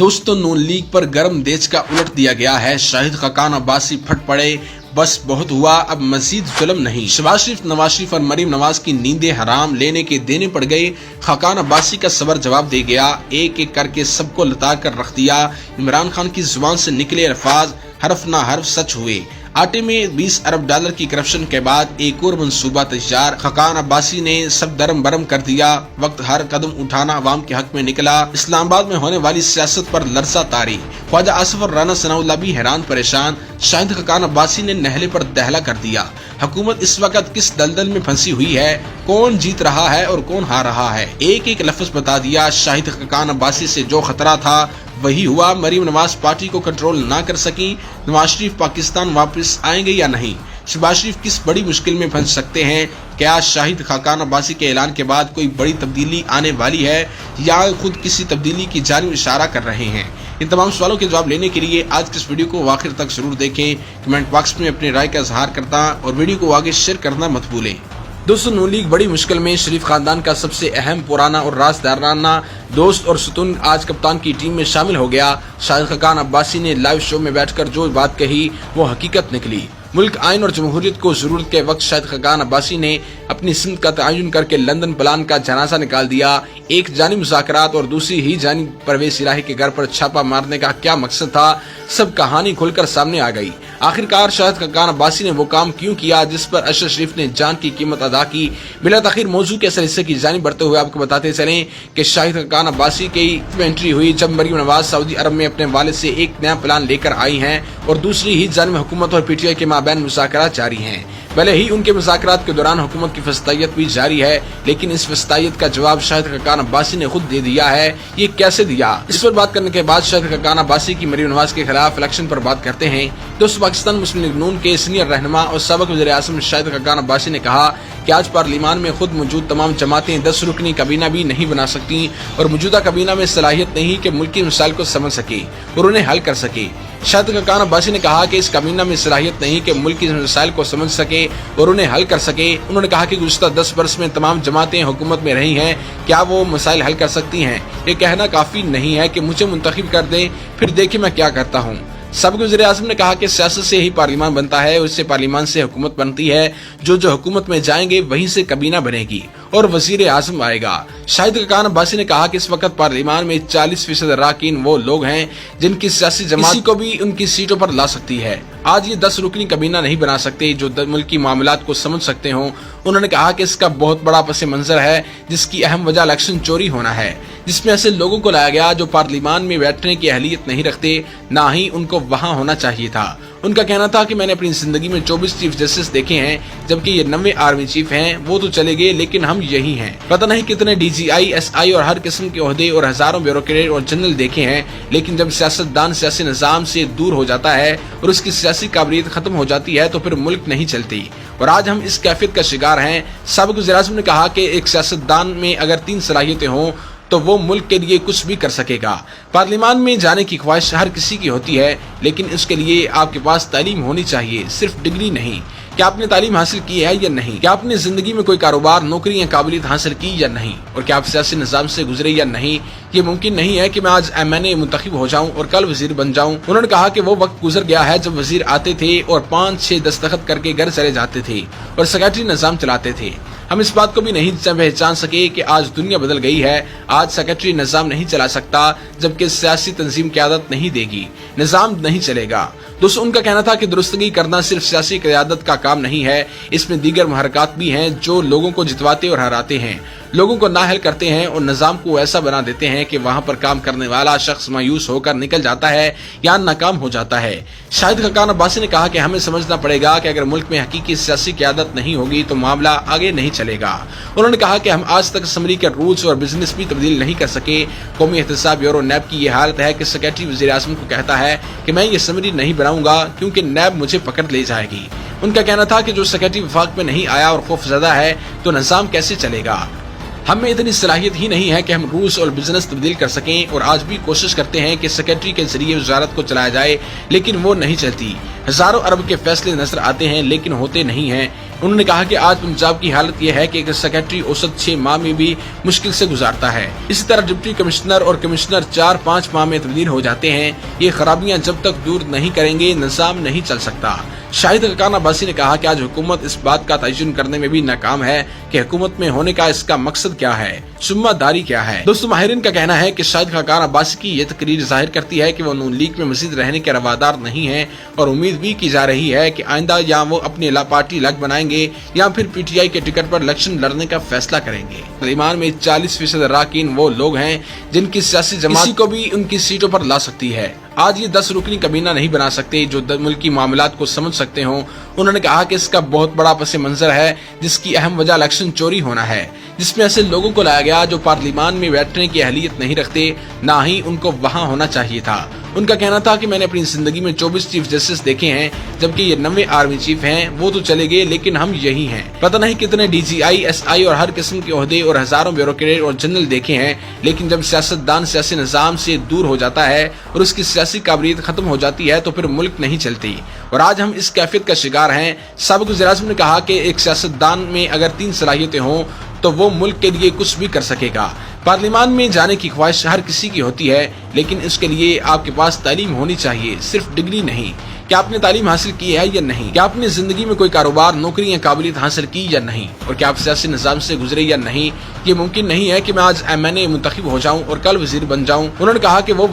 दोस्तों, नून लीग पर गर्म देश का उलट दिया गया है। शाहिद खाकान अब्बासी फट पड़े, बस बहुत हुआ, अब मजीद जुल्म नहीं। शहबाज शरीफ, नवाज शरीफ और मरीम नवाज की नींदें हराम लेने के देने पड़ गए। खाकान अब्बासी का सबर जवाब दे गया, एक एक करके सबको लता कर रख दिया। इमरान खान की जुबान से निकले अल्फाज हरफ ना हरफ सच हुए। आटे में 20 अरब डॉलर की करप्शन के बाद एक और मंसूबा तैयार। खाकान अब्बासी ने सब दरम बरम कर दिया। वक्त हर कदम उठाना अवाम के हक में निकला। इस्लामाबाद में होने वाली सियासत पर लरसा तारी। ख्वाजा आसिफ और राना सनाउल्लाह भी हैरान परेशान। शाहिद खाकान अब्बासी ने नहले पर दहला कर दिया। हुकूमत इस वक्त किस दलदल में फंसी हुई है, कौन जीत रहा है और कौन हार रहा है, एक एक लफ्ज बता दिया। शाहिद खाकान अब्बासी से जो खतरा था वही हुआ। मरीम नवाज पार्टी को कंट्रोल ना कर सकी। नवाज शरीफ पाकिस्तान वापस आएंगे या नहीं? शहबाज शरीफ किस बड़ी मुश्किल में फंस सकते हैं? क्या शाहिद खाकान अब्बासी के ऐलान के बाद कोई बड़ी तब्दीली आने वाली है या खुद किसी तब्दीली की जानिब इशारा कर रहे हैं? इन तमाम सवालों के जवाब लेने के लिए आज के इस वीडियो को आखिर तक जरूर देखें। कमेंट बॉक्स में अपनी राय का इजहार करना और वीडियो को आगे शेयर करना मत भूलें। दोस्तों, नून लीग बड़ी मुश्किल में। शरीफ खानदान का सबसे अहम, पुराना और राजदाराना दोस्त और सुतून आज कप्तान की टीम में शामिल हो गया। शाहिद खाकान अब्बासी ने लाइव शो में बैठकर जो बात कही वो हकीकत निकली। मुल्क, आइन और जमहूरियत को जरूरत के वक्त शाहिद खाकान अब्बासी ने अपनी सिमत का तयन करके लंदन प्लान का जनाजा निकाल दिया। एक जानिब मुज़ाकरात और दूसरी ही जानिब परवेज इलाही के घर पर छापा मारने का क्या मकसद था, सब कहानी खुलकर सामने आ गई। आखिरकार शाहिद खाकान अब्बासी ने वो काम क्यों किया जिस पर अशरफ शरीफ ने जान की कीमत अदा की। बिला तखीर मौजू के असर हिस्से की जानिब बढ़ते हुए आपको बताते चलें कि शाहिद खाकान अब्बासी की एंट्री हुई जब मरीम नवाज सऊदी अरब में अपने वालिद से एक नया प्लान लेकर आई हैं और दूसरी ही जानिब हुकूमत और पीटीआई के माबैन मुज़ाकरात जारी हैं। भले ही उनके मुज़ाकरात के दौरान हुकूमत की फस्तायत भी जारी है, लेकिन इस फस्तायत का जवाब शाहिद खाकान अब्बासी ने खुद दे दिया है। ये कैसे दिया, इस पर बात करने के बाद शाहिद खाकान अब्बासी की मरीम नवाज के खिलाफ इलेक्शन पर बात करते हैं। दोस्तों, पाकिस्तान मुस्लिम लीग नून के सीनियर रहनुमा और साबिक़ वज़ीर आज़म शाहिद खाकान अब्बासी ने कहा कि आज पार्लियामान में खुद मौजूद तमाम जमातें 10 रुकनी काबीना भी नहीं बना सकती और मौजूदा काबीना में सलाहियत नहीं कि मुल्की मसाइल को समझ सके और उन्हें हल कर सके। शाहिद खाकान अब्बासी ने कहा कि इस काबीना में सलाहियत नहीं कि मुल्क की मसाइल को समझ सके और उन्हें हल कर सके। उन्होंने कहा कि गुज़श्ता 10 वर्ष में तमाम जमातें हुकूमत में रही हैं, क्या वो मसाइल हल कर सकती हैं? ये कहना काफी नहीं है कि मुझे मुंतखब कर दें फिर देखें मैं क्या करता हूँ। साबिक़ वज़ीर आज़म ने कहा कि सियासत से ही पार्लियामान बनता है और इससे पार्लियामान से हुकूमत बनती है। जो हुकूमत में जाएंगे वहीं से काबीना बनेगी और वज़ीर आज़म आएगा। शाहिद खाकान अब्बासी ने कहा कि इस वक्त पार्लियामान में 40% अरकान वो लोग हैं जिनकी सियासी जमात को भी उनकी सीटों पर ला सकती है। आज ये 10 रुकनी काबीना नहीं बना सकते जो मुल्क की मामलात को समझ सकते हों। उन्होंने कहा कि इसका बहुत बड़ा पस मंजर है जिसकी अहम वजह इलेक्शन चोरी होना है, जिसमें ऐसे लोगों को लाया गया जो पार्लियामान में बैठने की अहलियत नहीं रखते, ना ही उनको वहां होना चाहिए था। उनका कहना था कि मैंने अपनी जिंदगी में 24 चीफ जस्टिस देखे हैं, जबकि ये 90 आर्मी चीफ हैं। वो तो चले गए लेकिन हम यही हैं। पता नहीं कितने DGI, SI और हर किस्म के ओहदे और हजारों ब्यूरोक्रेट और जनरल देखे हैं, लेकिन जब सियासतदान सियासी निजाम से दूर हो जाता है और उसकी सियासी काबिलियत खत्म हो जाती है तो फिर मुल्क नहीं चलती और आज हम इस कैफियत का शिकार हैं। साबिक़ वज़ीर आज़म ने कहा कि एक सियासतदान में अगर 3 सलाहियतें हों तो वो मुल्क के लिए कुछ भी कर सकेगा। पार्लियामान में जाने की ख्वाहिश हर किसी की होती है, लेकिन इसके लिए आपके पास तालीम होनी चाहिए, सिर्फ डिग्री नहीं। क्या आपने तालीम हासिल की है या नहीं? क्या आपने जिंदगी में कोई कारोबार, नौकरी या काबिलियत हासिल की या नहीं? और क्या आप सियासी निजाम से गुजरे या नहीं? ये मुमकिन नहीं है कि मैं आज MNA मुंतखब हो जाऊं और कल वजीर बन जाऊं। उन्होंने कहा कि वो वक्त गुजर गया है जब वजीर आते थे और 5-6 दस्तखत करके घर चले जाते थे और सेक्रेटरी निजाम चलाते थे। हम इस बात को भी नहीं पहचान सके कि आज दुनिया बदल गई है। आज सेक्रेटरी निजाम नहीं चला सकता जबकि सियासी तंजीम क़यादत नहीं देगी, निजाम नहीं चलेगा। दोस्तों, उनका कहना था कि दुरुस्तगी करना सिर्फ सियासी क़यादत का काम नहीं है, इसमें दीगर महरकात भी हैं जो लोगों को जितवाते और हराते हैं, लोगों को नाअहल करते हैं और निजाम को ऐसा बना देते हैं कि वहां पर काम करने वाला शख्स मायूस होकर निकल जाता है या नाकाम हो जाता है। शाहिद खाकान अब्बासी ने कहा कि हमें समझना पड़ेगा कि अगर मुल्क में हकीकी सियासी क़यादत नहीं होगी तो मामला आगे नहीं चलेगा। उन्होंने कहा कि हम आज तक असम्बली के रूल्स और बिजनेस भी तब्दील नहीं कर सके। कौमी एहतसाब ब्यूरो नैब की ये हालत है कि सेक्रेटरी वज़ीर आज़म को कहता है कि मैं ये असम्बली नहीं बनाऊंगा क्योंकि नैब मुझे पकड़ ले जाएगी। उनका कहना था कि जो सेक्रेटरी वफाक में नहीं आया और खौफज़दा है तो निजाम कैसे चलेगा? हमें इतनी सलाहियत ही नहीं है कि हम रूल्स और बिजनेस तब्दील कर सकें और आज भी कोशिश करते हैं कि सेक्रेटरी के जरिए वजारत को चलाया जाए, लेकिन वो नहीं चलती। हजारों अरब के फैसले नजर आते हैं लेकिन होते नहीं हैं। انہوں نے کہا کہ آج پنجاب کی حالت یہ ہے کہ ایک سیکرٹری اوسط 6 ماہ میں بھی مشکل سے گزارتا ہے. اسی طرح ڈپٹی کمشنر اور کمشنر 4-5 ماہ میں تبدیل ہو جاتے ہیں. یہ خرابیاں جب تک دور نہیں کریں گے نظام نہیں چل سکتا. شاہد خاقان عباسی نے کہا کہ آج حکومت اس بات کا تعین کرنے میں بھی ناکام ہے کہ حکومت میں ہونے کا اس کا مقصد کیا ہے, ذمہ داری کیا ہے. دوستو, ماہرین کا کہنا ہے کہ شاہد خاقان عباسی کی یہ تقریر ظاہر کرتی ہے کہ وہ نون لیگ میں مزید رہنے کے روادار نہیں ہیں اور امید بھی کی جا رہی ہے کہ آئندہ یا وہ اپنی لاپارٹی لگ بنائیں گے یا پھر پی ٹی آئی کے ٹکٹ پر الیکشن لڑنے کا فیصلہ کریں گے. پارلیمان میں 40% اراکین وہ لوگ ہیں جن کی سیاسی جماعت کسی کو بھی ان کی سیٹوں پر لا سکتی ہے. آج یہ 10 رکنی کابینہ نہیں بنا سکتے جو ملکی معاملات کو سمجھ سکتے ہوں. انہوں نے کہا کہ اس کا بہت بڑا پس منظر ہے جس کی اہم وجہ الیکشن چوری ہونا ہے, جس میں ایسے لوگوں کو لایا گیا جو پارلیمان میں بیٹھنے کی اہلیت نہیں رکھتے, نہ ہی ان کو وہاں ہونا چاہیے تھا. ان کا کہنا تھا کہ میں نے اپنی زندگی میں 24 چیف جسٹس دیکھے ہیں جبکہ یہ 90 آرمی چیف ہیں. وہ تو چلے گئے لیکن ہم یہی ہیں. پتہ نہیں کتنے D G I, S I اور ہر قسم کے عہدے اور ہزاروں بیوروکریٹ اور جنرل دیکھے ہیں, لیکن جب سیاستدان سیاسی نظام سے دور ہو جاتا ہے اور اس کی سیاسی قابلیت ختم ہو جاتی ہے تو پھر ملک نہیں چلتی. اور آج ہم اس کیفیت کا شکار ہیں. سابق وزیر اعظم نے کہا کہ ایک سیاستدان میں اگر 3 صلاحیتیں ہوں تو وہ ملک کے لیے کچھ بھی کر سکے گا. پارلیمان میں جانے کی خواہش ہر کسی کی ہوتی ہے, لیکن اس کے لیے آپ کے پاس تعلیم ہونی چاہیے, صرف ڈگری نہیں. کیا آپ نے تعلیم حاصل کی ہے یا نہیں؟ کیا آپ نے زندگی میں کوئی کاروبار, نوکری یا قابلیت حاصل کی یا نہیں؟ اور کیا آپ سیاسی نظام سے گزرے یا نہیں؟ یہ ممکن نہیں ہے کہ میں آج MNA منتخب ہو جاؤں اور کل وزیر بن جاؤں. انہوں نے کہا کہ وہ